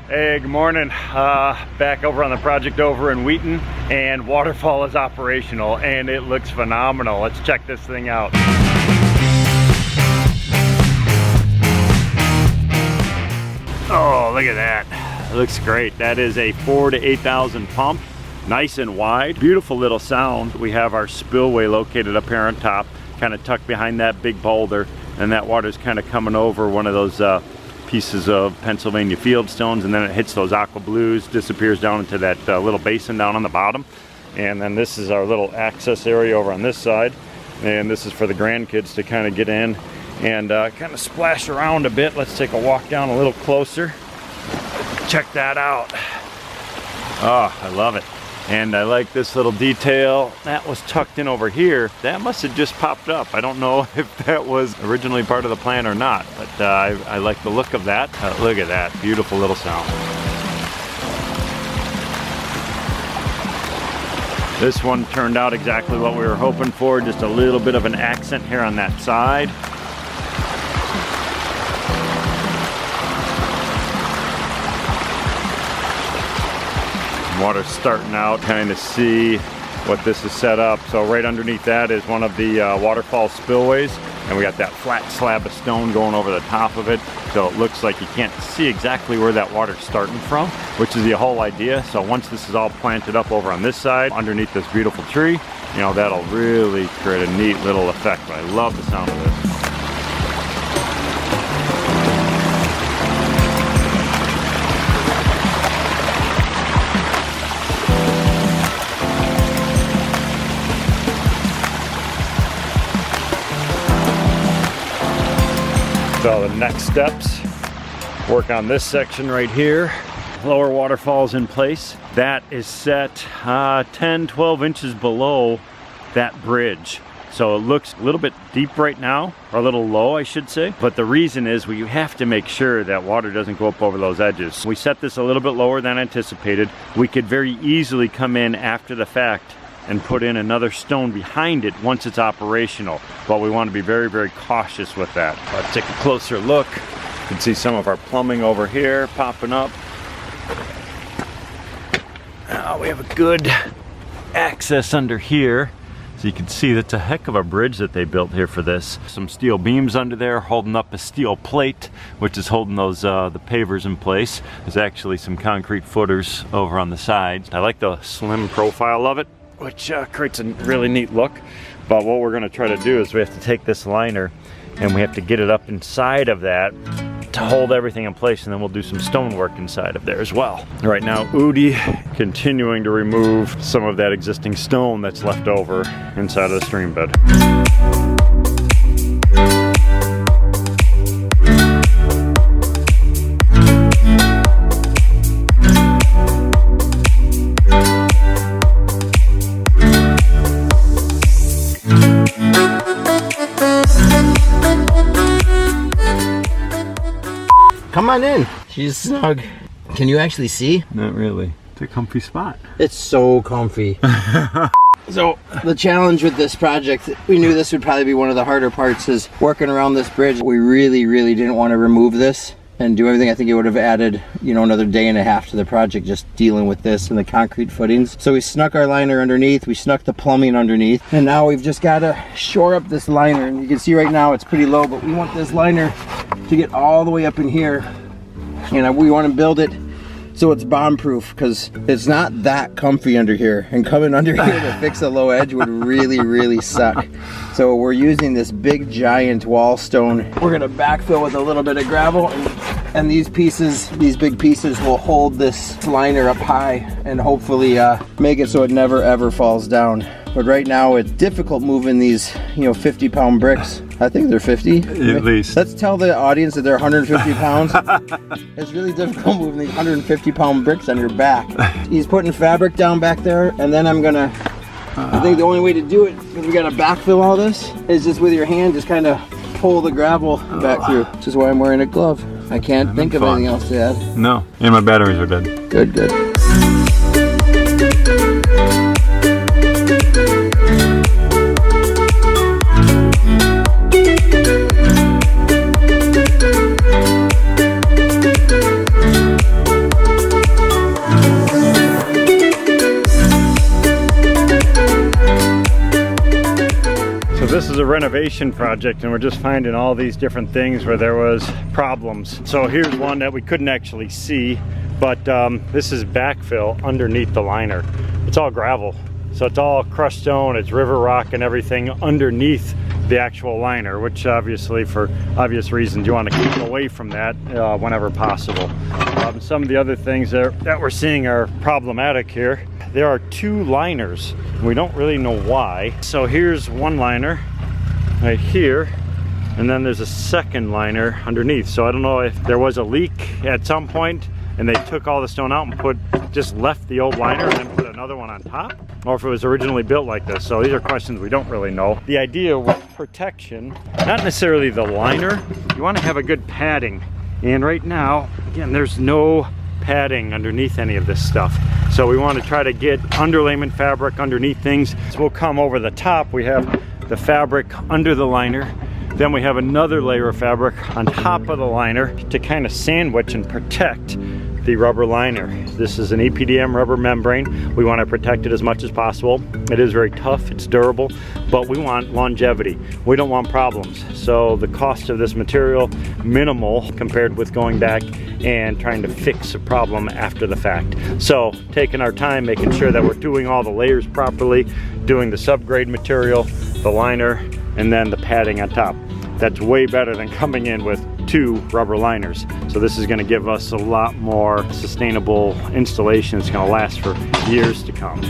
Hey, good morning. Back over on the project over in Wheation, and Waterfall is operational and it looks phenomenal. Let's check this thing out. Oh, look at that. It looks great. That is a 4,000 to 8,000 pump. Nice and wide. Beautiful little sound. We have our spillway located up here on top, kind of tucked behind that big boulder, and that water's kind of coming over one of those pieces of Pennsylvania fieldstones, and then it hits those aqua blues, disappears down into that little basin down on the bottom. And then this is our little access area over on this side, and this is for the grandkids to kind of get in and kind of splash around a bit. Let's take a walk down a little closer. Check that out. Oh, I love it. And I like this little detail that was tucked in over here. That must have just popped up. I don't know if that was originally part of the plan or not, but I like the look of that. Look at that, beautiful little sound. This one turned out exactly what we were hoping for, just a little bit of an accent here on that side. Water's starting out, kind of see what this is set up. So right underneath that is one of the waterfall spillways, and we got that flat slab of stone going over the top of it, so it looks like you can't see exactly where that water's starting from, which is the whole idea. So once this is all planted up over on this side underneath this beautiful tree, you know, that'll really create a neat little effect. But I love the sound of this. So the next steps, work on this section right here. Lower waterfall's in place. That is set 10, 12 inches below that bridge. So it looks a little bit deep right now, or a little low, I should say. But the reason is we have to make sure that water doesn't go up over those edges. We set this a little bit lower than anticipated. We could very easily come in after the fact and put in another stone behind it once it's operational. But we want to be very, very cautious with that. Let's take a closer look. You can see some of our plumbing over here popping up. We have a good access under here. So you can see that's a heck of a bridge that they built here for this. Some steel beams under there holding up a steel plate, which is holding those the pavers in place. There's actually some concrete footers over on the sides. I like the slim profile of it, which creates a really neat look. But what we're going to try to do is we have to take this liner and we have to get it up inside of that to hold everything in place, and then we'll do some stonework inside of there as well. Right now, Udi continuing to remove some of that existing stone that's left over inside of the stream bed. Come on in. She's snug. Can you actually see? Not really. It's a comfy spot. It's so comfy. So the challenge with this project, we knew this would probably be one of the harder parts, is working around this bridge. We really didn't want to remove this and do everything. I think it would have added, you know, another day and a half to the project just dealing with this and the concrete footings. So we snuck our liner underneath, we snuck the plumbing underneath, and now we've just got to shore up this liner. And you can see right now it's pretty low, but we want this liner to get all the way up in here, and we want to build it so it's bomb proof, because it's not that comfy under here, and coming under here to fix a low edge would really suck. So we're using this big giant wall stone. We're going to backfill with a little bit of gravel, and these pieces, these big pieces, will hold this liner up high and hopefully make it so it never ever falls down. But right now it's difficult moving these, you know, 50-pound bricks. I think they're 50. At least. Let's tell the audience that they're 150 pounds. It's really difficult moving these 150-pound bricks on your back. He's putting fabric down back there, and then I'm gonna, I think the only way to do it, because we gotta backfill all this, is just with your hand, just kind of pull the gravel back through. Which is why I'm wearing a glove. I can't think of anything else to add. No, and my batteries are dead. Good. renovation project, and we're just finding all these different things where there was problems. So here's one that we couldn't actually see, but this is backfill underneath the liner. It's all gravel, so it's all crushed stone, it's river rock and everything underneath the actual liner, which obviously for obvious reasons you want to keep away from that whenever possible. Some of the other things that we're seeing are problematic here. There are two liners. We don't really know why. So here's one liner right here, and then there's a second liner underneath. So I don't know if there was a leak at some point and they took all the stone out and just left the old liner and then put another one on top, or if it was originally built like this. So these are questions we don't really know. The idea with protection, not necessarily the liner, you want to have a good padding. And right now, again, there's no padding underneath any of this stuff. So we want to try to get underlayment fabric underneath things. So we'll come over the top. We have the fabric under the liner. Then we have another layer of fabric on top of the liner to kind of sandwich and protect the rubber liner. This is an EPDM rubber membrane. We want to protect it as much as possible. It is very tough, it's durable, but we want longevity. We don't want problems. So the cost of this material, minimal compared with going back and trying to fix a problem after the fact. So taking our time, making sure that we're doing all the layers properly, doing the subgrade material, the liner, and then the padding on top. That's way better than coming in with two rubber liners. So this is going to give us a lot more sustainable installation. It's going to last for years to come.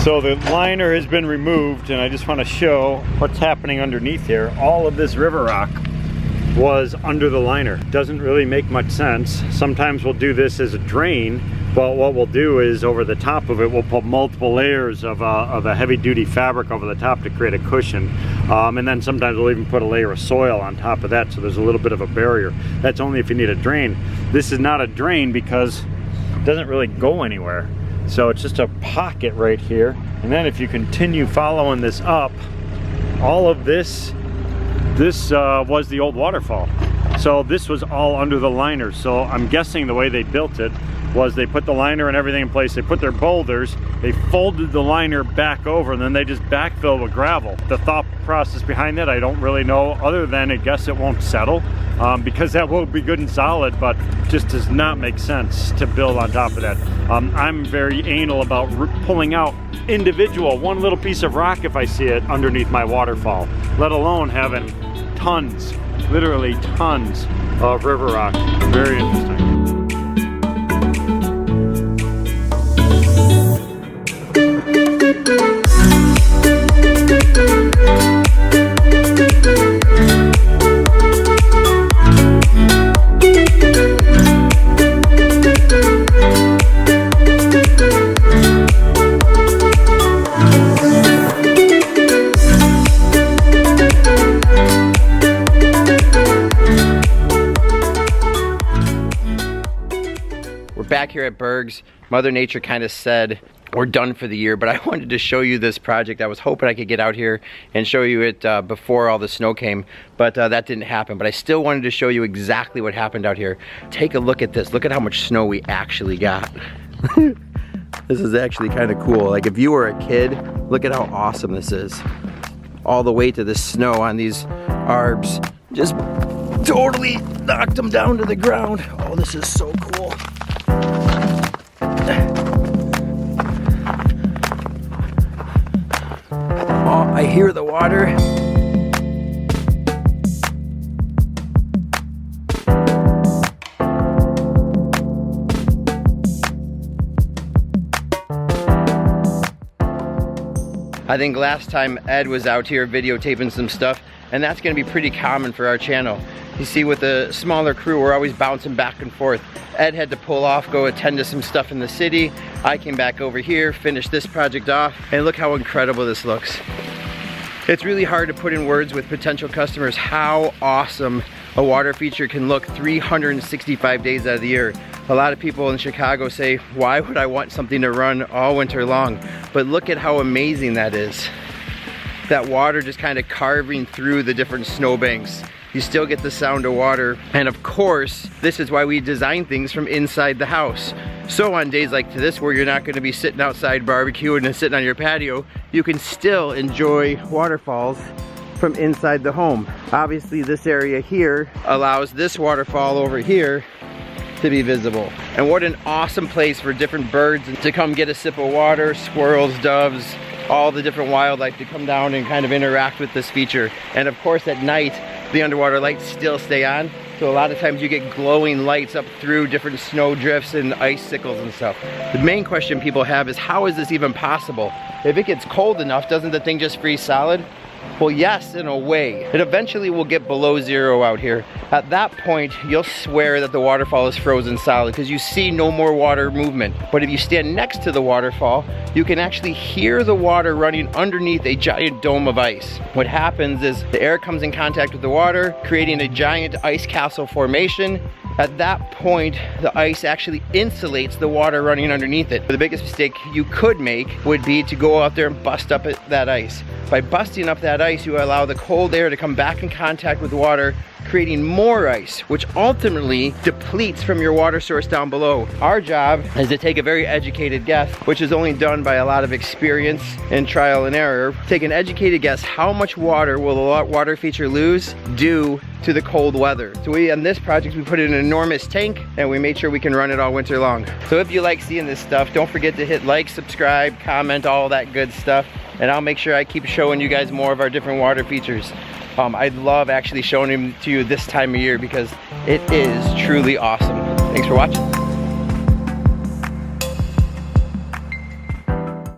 So the liner has been removed, and I just want to show what's happening underneath here. All of this river rock was under the liner. Doesn't really make much sense. Sometimes we'll do this as a drain, but what we'll do is over the top of it, we'll put multiple layers of a heavy-duty fabric over the top to create a cushion. And then sometimes we'll even put a layer of soil on top of that, so there's a little bit of a barrier. That's only if you need a drain. This is not a drain because it doesn't really go anywhere. So it's just a pocket right here. And then if you continue following this up, all of this was the old waterfall. So this was all under the liner. So I'm guessing the way they built it was they put the liner and everything in place, they put their boulders, they folded the liner back over, and then they just backfill with gravel. The thought process behind that, I don't really know, other than I guess it won't settle, because that will be good and solid, but just does not make sense to build on top of that. I'm very anal about pulling out individual, one little piece of rock if I see it underneath my waterfall, let alone having tons, literally tons of river rock. Very interesting. Back here at Berg's, Mother Nature kind of said we're done for the year, but I wanted to show you this project. I was hoping I could get out here and show you it before all the snow came, but that didn't happen. But I still wanted to show you exactly what happened out here. Take a look at this. Look at how much snow we actually got. This is actually kind of cool. Like if you were a kid, look at how awesome this is. All the way to the snow on these arbs. Just totally knocked them down to the ground. Oh, this is so cool. Oh, I hear the water. I think last time Ed was out here videotaping some stuff, and that's going to be pretty common for our channel. You see, with a smaller crew, we're always bouncing back and forth. Ed had to pull off, go attend to some stuff in the city. I came back over here, finished this project off, and look how incredible this looks. It's really hard to put in words with potential customers how awesome a water feature can look 365 days out of the year. A lot of people in Chicago say, why would I want something to run all winter long? But look at how amazing that is. That water just kind of carving through the different snowbanks. You still get the sound of water. And of course, this is why we design things from inside the house. So on days like this, where you're not gonna be sitting outside barbecuing and sitting on your patio, you can still enjoy waterfalls from inside the home. Obviously, this area here allows this waterfall over here to be visible. And what an awesome place for different birds to come get a sip of water, squirrels, doves, all the different wildlife to come down and kind of interact with this feature. And of course, at night, the underwater lights still stay on. So a lot of times you get glowing lights up through different snow drifts and icicles and stuff. The main question people have is, how is this even possible? If it gets cold enough, doesn't the thing just freeze solid? Well, yes, in a way. It eventually will get below zero out here. At that point, you'll swear that the waterfall is frozen solid because you see no more water movement. But if you stand next to the waterfall, you can actually hear the water running underneath a giant dome of ice. What happens is the air comes in contact with the water, creating a giant ice castle formation. At that point, the ice actually insulates the water running underneath it. The biggest mistake you could make would be to go out there and bust up that ice. By busting up that ice, you allow the cold air to come back in contact with the water, creating more ice, which ultimately depletes from your water source down below. Our job is to take a very educated guess, which is only done by a lot of experience and trial and error. Take an educated guess, how much water will the water feature lose due to the cold weather? So on this project, we put in an enormous tank and we made sure we can run it all winter long. So if you like seeing this stuff, don't forget to hit like, subscribe, comment, all that good stuff. And I'll make sure I keep showing you guys more of our different water features. I love actually showing them to you this time of year because it is truly awesome. Thanks for watching.